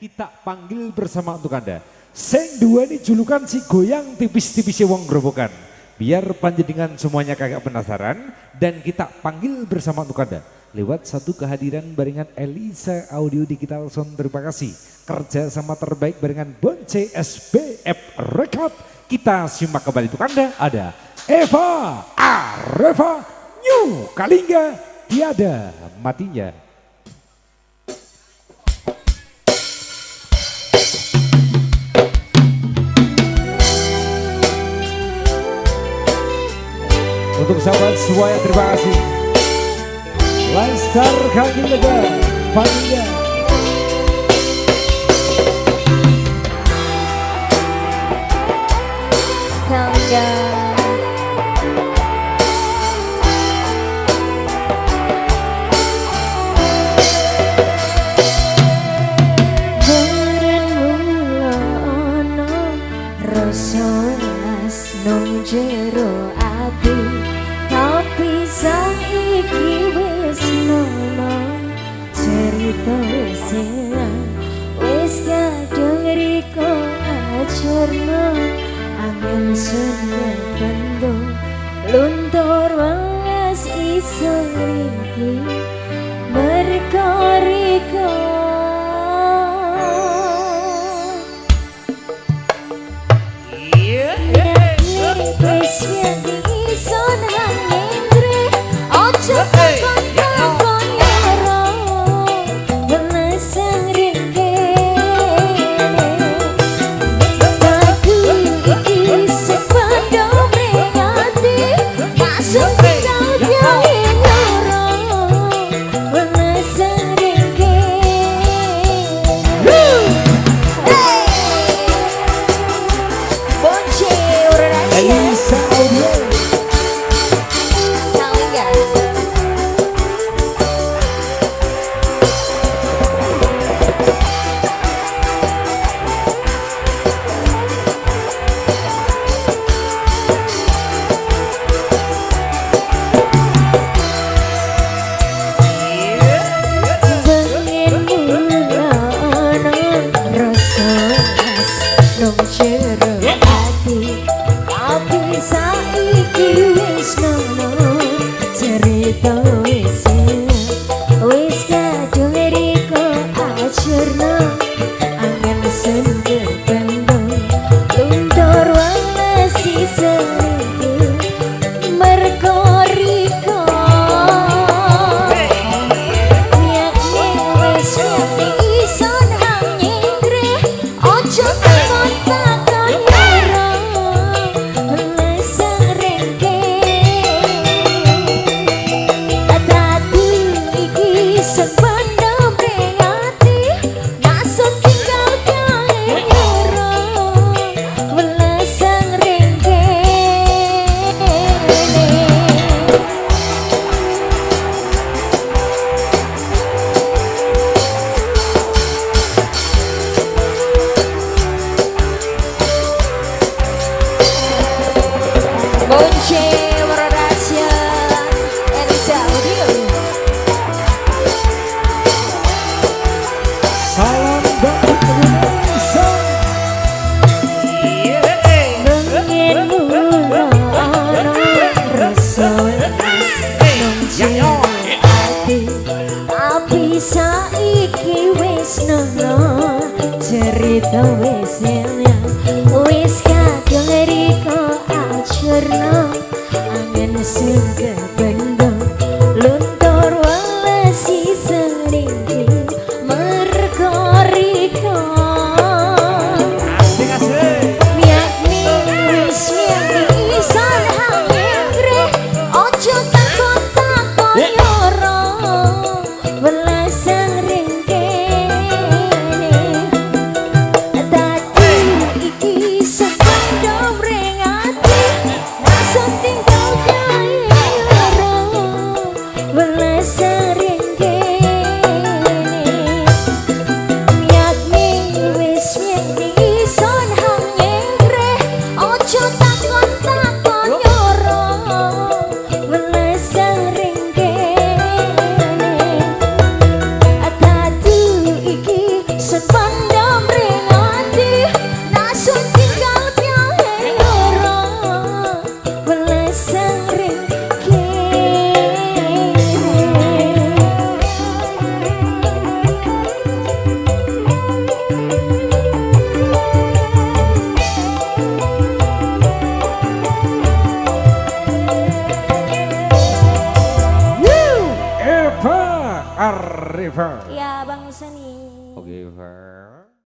kita panggil bersama untuk Anda. Sing dua ini julukan si goyang tipis-tipis wong gerobokan. Biar panjenengan semuanya kagak penasaran dan kita panggil bersama untuk Anda. Lewat satu kehadiran barengan Elisa Audio Digital Sound, terima kasih. Kerja sama terbaik barengan Bonce SBF Record. Kita simak kembali untuk Anda, ada Eva Areva New Kalingga Tiada Matinya. Untuk sahabat semuanya terima kasih. Laskar Kaki Lega Panitia. Kalingga. Bareng mula ana rasa las nang jero ati. Tapi saiki wis nono cerita wis ilang, wis kadung riko ajarno angin sunyi kendo luntur wangas iso ringki merko-riko. Wis iso nang indre ojo takon ora benesang ringke. Aku iki sepado mringati masuk kau jauhin ora benesang ringke. Bonce ora Elisa Audio. Kalingga. Bengen mula ana rasa las nang jero ati. Tapi saiki wis nono cerita wis ilang, wis kadung riko ajarno angin sunyi kendo luntur wangas iso ringki merko-riko. Iso nang nyingre ojo takon ora benesang ringke. Dadi iki sependo mringati masuk tinggal kae ora benesang ringke. Bonce Wararadja Elisa Audio. Salam dari Indonesia. Bengen mula ana rasa las nang jero ati. Tapi saiki wis nono cerita wis ilang, wis kadung riko ajarno angin sunyi kendo luntur wangas iso ringki merko-riko. Yakni wis iso nang indre ojo takon ora benesang ringke. Dadi iki sependo mringati sering kere. Eva Arifa. Ya Bang Seni. Oke, Eva.